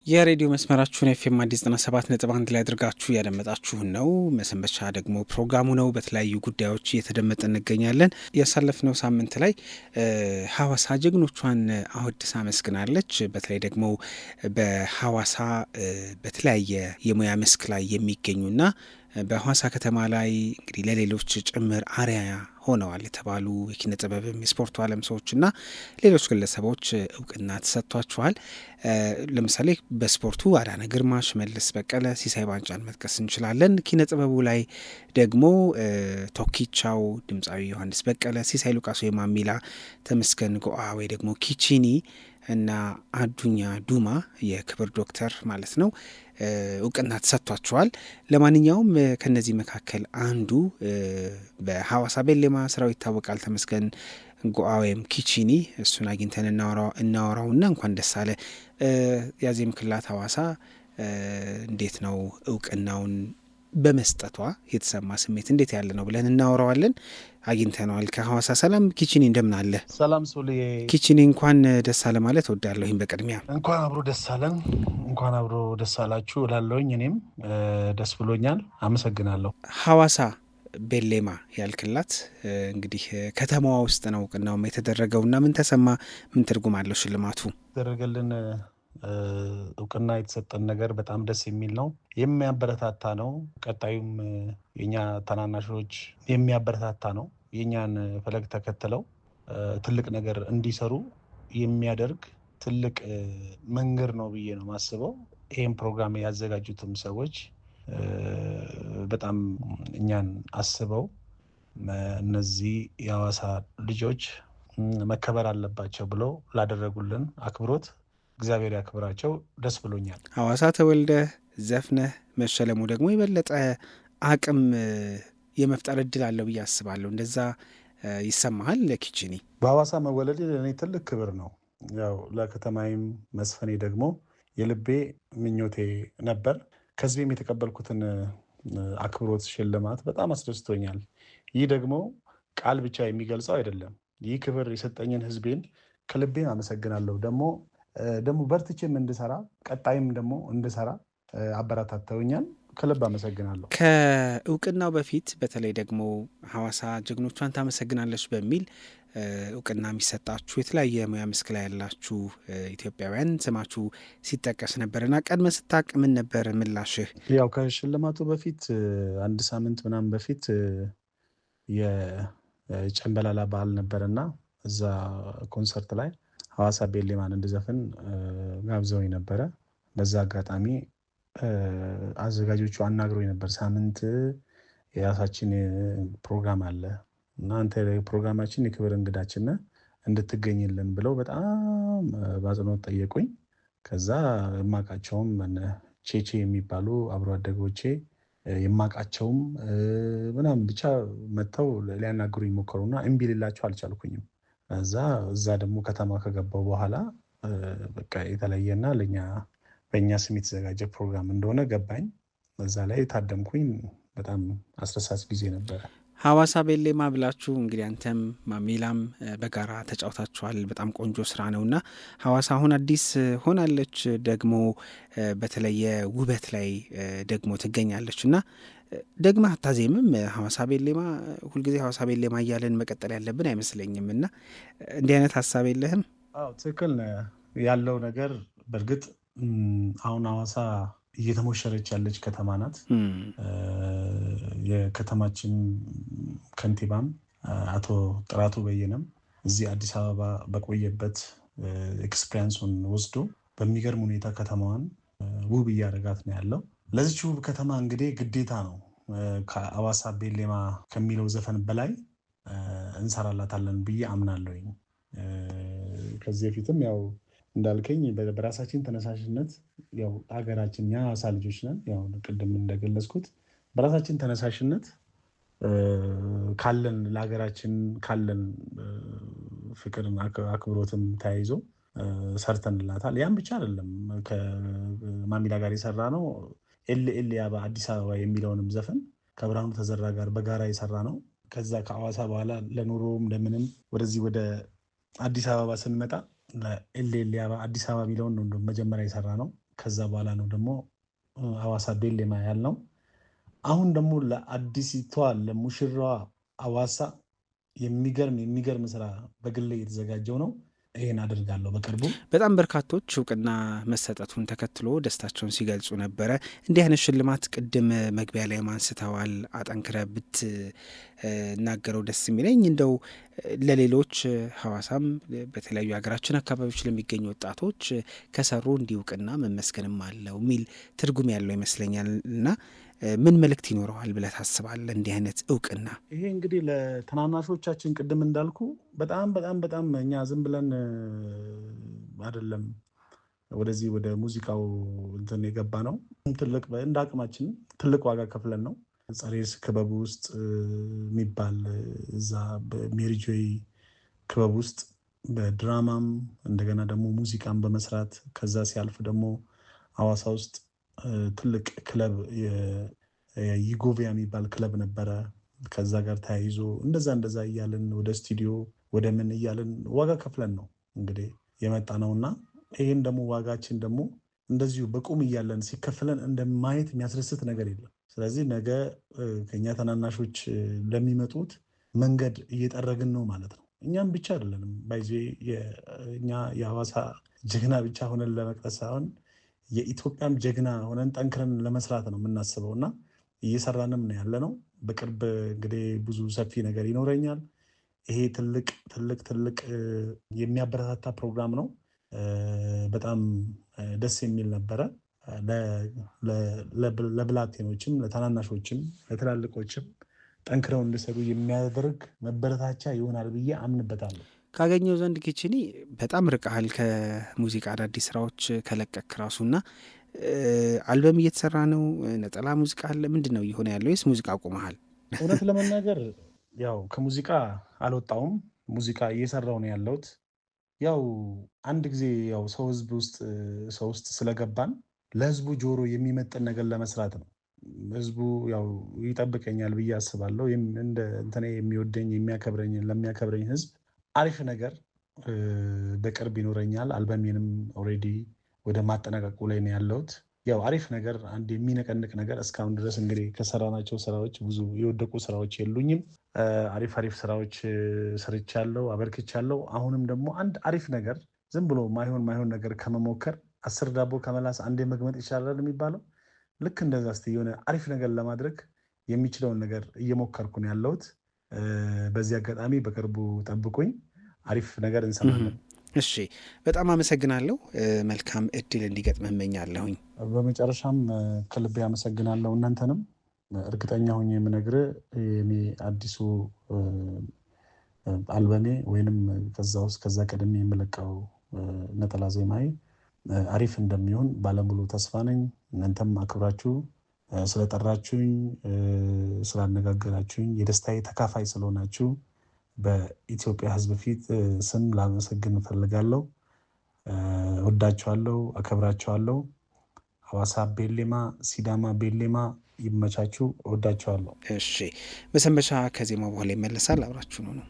የሬዲዮ መስመራችሁን ኤፍኤም አዲስ 97.1 ላይ አድርጋችሁ ያደመጣችሁን ነው። መሰንበቻ ደግሞ ፕሮግራሙ ነው። በተለያዩ ጉዳዮች እየተደመጠ እንገኛለን። ያሳለፍነው ሳምንት ላይ ሐዋሳ ጀግኖቿን አወድሳ አመስግናለች። በተለይ ደግሞ በሐዋሳ በተለያየ የሙያ መስክ ላይ የሚገኙና በሐዋሳ ከተማ ላይ እንግዲህ ለሌሎች ጭምር አርአያ ሆነዋል የተባሉ የኪነ ጥበብም የስፖርቱ ዓለም ሰዎችና ሌሎች ግለሰቦች እውቅና ተሰጥቷቸዋል። ለምሳሌ በስፖርቱ አዳነ ግርማ፣ ሽመልስ በቀለ፣ ሲሳይ ባንጫን መጥቀስ እንችላለን። ኪነ ጥበቡ ላይ ደግሞ ቶኪቻው፣ ድምፃዊ ዮሐንስ በቀለ፣ ሲሳይ ሉቃስ ወይ ማሚላ፣ ተመስገን ጎአ ወይ ደግሞ ኪቺኒ እና አዱኛ ዱማ የክብር ዶክተር ማለት ነው እውቅና ተሰጥቷቸዋል። ለማንኛውም ከነዚህ መካከል አንዱ በሐዋሳ ቤሌማ ስራው ይታወቃል ተመስገን ጎአ ወይም ኪቺኒ፣ እሱን አግኝተን እናወራውና እንኳን ደስ አለ ያዜም ክላት ሐዋሳ እንዴት ነው እውቅናውን በመስጠቷ የተሰማ ስሜት እንዴት ያለ ነው ብለን እናወራዋለን። አግኝተነዋል ከሐዋሳ። ሰላም ኪቺኒ፣ እንደምን አለ? ሰላም ሶሊ። ኪቺኒ እንኳን ደስ አለ ማለት እወዳለሁኝ። በቅድሚያ እንኳን አብሮ ደስ አለን፣ እንኳን አብሮ ደስ አላችሁ እላለሁኝ። እኔም ደስ ብሎኛል፣ አመሰግናለሁ። ሐዋሳ ቤሌማ ያልክላት እንግዲህ ከተማዋ ውስጥ ነው እውቅናውም የተደረገውና ምን ተሰማ? ምን ትርጉም አለው ሽልማቱ? የተደረገልን እውቅና የተሰጠን ነገር በጣም ደስ የሚል ነው፣ የሚያበረታታ ነው። ቀጣዩም የኛ ታናናሾች የሚያበረታታ ነው። የኛን ፈለግ ተከትለው ትልቅ ነገር እንዲሰሩ የሚያደርግ ትልቅ መንገድ ነው ብዬ ነው ማስበው። ይህም ፕሮግራም ያዘጋጁትም ሰዎች በጣም እኛን አስበው እነዚህ የሐዋሳ ልጆች መከበር አለባቸው ብለው ላደረጉልን አክብሮት እግዚአብሔር ያክብራቸው። ደስ ብሎኛል። ሐዋሳ ተወልደህ ዘፍነህ መሸለሙ ደግሞ የበለጠ አቅም የመፍጠር እድል አለው ብዬ አስባለሁ። እንደዛ ይሰማሃል? ለኪቺኒ በሐዋሳ መወለድ ለእኔ ትልቅ ክብር ነው። ያው ለከተማይም መስፈኔ ደግሞ የልቤ ምኞቴ ነበር። ከዚህም የተቀበልኩትን አክብሮት ሽልማት በጣም አስደስቶኛል። ይህ ደግሞ ቃል ብቻ የሚገልጸው አይደለም። ይህ ክብር የሰጠኝን ሕዝቤን ከልቤ አመሰግናለሁ። ደግሞ በርትቼም እንድሰራ ቀጣይም ደግሞ እንድሰራ አበረታተውኛል። ከልብ አመሰግናለሁ። ከእውቅናው በፊት በተለይ ደግሞ ሐዋሳ ጀግኖቿን ታመሰግናለች በሚል እውቅና የሚሰጣችሁ የተለያየ ሙያ መስክ ላይ ያላችሁ ኢትዮጵያውያን ስማችሁ ሲጠቀስ ነበርና ቀድመ ስታቅ ምን ነበር ምላሽህ? ያው ከሽልማቱ በፊት አንድ ሳምንት ምናምን በፊት የጨንበላላ በዓል ነበርና እዛ ኮንሰርት ላይ ሐዋሳ ቤሌማን እንድዘፍን ጋብዘውኝ ነበረ። በዛ አጋጣሚ አዘጋጆቹ አናግሮኝ ነበር። ሳምንት የራሳችን ፕሮግራም አለ እና አንተ ፕሮግራማችን የክብር እንግዳችን እንድትገኝልን ብለው በጣም በአጽንኦት ጠየቁኝ። ከዛ የማውቃቸውም ቼቼ የሚባሉ አብሮ አደጎቼ የማውቃቸውም ምናምን ብቻ መጥተው ሊያናግሩኝ ሞከሩና እምቢ ልላቸው አልቻልኩኝም። እዛ ደግሞ ከተማ ከገባው በኋላ በቃ የተለየና በእኛ ስም የተዘጋጀ ፕሮግራም እንደሆነ ገባኝ። እዛ ላይ ታደምኩኝ። በጣም አስደሳች ጊዜ ነበረ። ሐዋሳ ቤሌማ ብላችሁ እንግዲህ አንተም ማሚላም በጋራ ተጫውታችኋል። በጣም ቆንጆ ስራ ነውና ሐዋሳ አሁን አዲስ ሆናለች፣ ደግሞ በተለየ ውበት ላይ ደግሞ ትገኛለች እና ደግማ አታዜምም? ሐዋሳ ቤሌማ ሁልጊዜ ሐዋሳ ቤሌማ እያለን መቀጠል ያለብን አይመስለኝም። እና እንዲህ አይነት ሀሳብ የለህም? አዎ ትክክል ያለው ነገር። በእርግጥ አሁን ሐዋሳ እየተሞሸረች ያለች ከተማ ናት። የከተማችን ከንቲባም አቶ ጥራቱ በየነም እዚህ አዲስ አበባ በቆየበት ኤክስፔሪንሱን ወስዶ በሚገርም ሁኔታ ከተማዋን ውብ እያደረጋት ነው ያለው። ለዚች ውብ ከተማ እንግዲህ ግዴታ ነው ከሐዋሳ ቤሌማ ከሚለው ዘፈን በላይ እንሰራላታለን ብዬ አምናለሁኝ። ከዚህ በፊትም ያው እንዳልከኝ በራሳችን ተነሳሽነት ያው ሀገራችን የሐዋሳ ልጆች ነን። ያው ቅድም እንደገለጽኩት በራሳችን ተነሳሽነት ካለን ለሀገራችን ካለን ፍቅርን አክብሮትም ተያይዞ ሰርተንላታል። ያን ብቻ አይደለም፣ ከማሚላ ጋር የሰራ ነው ኤል ያባ አዲስ አበባ የሚለውንም ዘፈን ከብርሃኑ ተዘራ ጋር በጋራ የሰራ ነው። ከዛ ከሐዋሳ በኋላ ለኑሮም ለምንም ወደዚህ ወደ አዲስ አበባ ስንመጣ ኤል ያባ አዲስ አበባ የሚለውን ነው መጀመሪያ የሰራ ነው። ከዛ በኋላ ነው ደግሞ ሐዋሳ ቤሌማ ያልነው። አሁን ደግሞ ለአዲሲቷ ለሙሽራዋ ሐዋሳ የሚገርም ስራ በግሌ የተዘጋጀው ነው። ይሄን አድርጋለሁ በቅርቡ። በጣም በርካቶች እውቅና መሰጠቱን ተከትሎ ደስታቸውን ሲገልጹ ነበረ። እንዲህ አይነት ሽልማት ቅድም መግቢያ ላይ አንስተዋል። አጠንክረ ብትናገረው ደስ የሚለኝ እንደው ለሌሎች ሐዋሳም በተለያዩ የሀገራችን አካባቢዎች ለሚገኙ ወጣቶች ከሰሩ እንዲህ እውቅና መመስገንም አለው የሚል ትርጉም ያለው ይመስለኛል እና ምን መልእክት ይኖረዋል ብለህ ታስባለህ? እንዲህ አይነት እውቅና ይሄ እንግዲህ ለተናናሾቻችን ቅድም እንዳልኩ በጣም በጣም በጣም እኛ ዝም ብለን አይደለም ወደዚህ ወደ ሙዚቃው እንትን የገባ ነው። ትልቅ እንደ አቅማችን ትልቅ ዋጋ ከፍለን ነው። ጸሬስ ክበብ ውስጥ የሚባል እዛ በሜሪጆይ ክበብ ውስጥ በድራማም እንደገና ደግሞ ሙዚቃን በመስራት ከዛ ሲያልፍ ደግሞ ሐዋሳ ውስጥ ትልቅ ክለብ ይጎቪያ የሚባል ክለብ ነበረ። ከዛ ጋር ተያይዞ እንደዛ እያልን ወደ ስቱዲዮ ወደ ምን እያልን ዋጋ ከፍለን ነው እንግዲህ የመጣ ነውና ይህን ደግሞ ዋጋችን ደግሞ እንደዚሁ በቁም እያለን ሲከፍለን እንደማየት የሚያስደስት ነገር የለም። ስለዚህ ነገ ከኛ ተናናሾች ለሚመጡት መንገድ እየጠረግን ነው ማለት ነው። እኛም ብቻ አይደለንም ባይዜ እኛ የሐዋሳ ጀግና ብቻ ሆነን ለመቅረስ ሳይሆን የኢትዮጵያም ጀግና ሆነን ጠንክረን ለመስራት ነው የምናስበው እና እየሰራንም ነው ያለ ነው። በቅርብ እንግዲህ ብዙ ሰፊ ነገር ይኖረኛል። ይሄ ትልቅ የሚያበረታታ ፕሮግራም ነው። በጣም ደስ የሚል ነበረ። ለብላቴኖችም፣ ለታናናሾችም፣ ለትላልቆችም ጠንክረው እንዲሰሩ የሚያደርግ መበረታቻ ይሆናል ብዬ አምንበታለሁ። ካገኘው ዘንድ ኪችኒ በጣም ርቀሃል ከሙዚቃ አዳዲስ ስራዎች ከለቀክ ራሱና አልበም እየተሰራ ነው? ነጠላ ሙዚቃ አለ? ምንድን ነው እየሆነ ያለው? ወይስ ሙዚቃ አቁመሃል? እውነት ለመናገር ያው ከሙዚቃ አልወጣውም። ሙዚቃ እየሰራው ነው ያለሁት። ያው አንድ ጊዜ ያው ሰው ውስጥ ስለገባን ለህዝቡ ጆሮ የሚመጥን ነገር ለመስራት ነው። ህዝቡ ያው ይጠብቀኛል ብዬ አስባለሁ። እንደ እንትኔ የሚወደኝ ለሚያከብረኝ ህዝብ አሪፍ ነገር በቅርብ ይኖረኛል። አልበሜንም ኦልሬዲ ወደ ማጠናቀቁ ላይ ነው ያለሁት። ያው አሪፍ ነገር አንድ የሚነቀንቅ ነገር እስካሁን ድረስ እንግዲህ ከሰራናቸው ስራዎች ብዙ የወደቁ ስራዎች የሉኝም። አሪፍ ስራዎች ሰርቻለሁ፣ አበርክቻለሁ። አሁንም ደግሞ አንድ አሪፍ ነገር ዝም ብሎ ማይሆን ነገር ከመሞከር 10 ዳቦ ከመላስ አንዴ መግመጥ ይቻላል የሚባለው ልክ እንደዛ እስቲ የሆነ አሪፍ ነገር ለማድረግ የሚችለውን ነገር እየሞከርኩ ነው ያለሁት። በዚህ አጋጣሚ በቅርቡ ጠብቁኝ፣ አሪፍ ነገር እንሰማለን። እሺ፣ በጣም አመሰግናለሁ። መልካም እድል እንዲገጥምህ እመኛለሁኝ። በመጨረሻም ከልቤ አመሰግናለሁ እናንተንም። እርግጠኛ ሆኜ የምነግርህ እኔ አዲሱ አልበሜ ወይንም ከዛ ቀደም የምለቀው ነጠላ ዜማዬ አሪፍ እንደሚሆን ባለሙሉ ተስፋ ነኝ። እናንተም አክብራችሁ ስለጠራችሁኝ፣ ስላነጋገራችሁኝ፣ የደስታዬ ተካፋይ ስለሆናችሁ በኢትዮጵያ ሕዝብ ፊት ስም ላመሰግን እፈልጋለሁ። ወዳችኋለሁ፣ አከብራችኋለሁ። ሐዋሳ ቤሌማ፣ ሲዳማ ቤሌማ ይመቻችሁ። ወዳችኋለሁ። እሺ፣ መሰንበቻ ከዜማ በኋላ ይመለሳል። አብራችሁ ነው።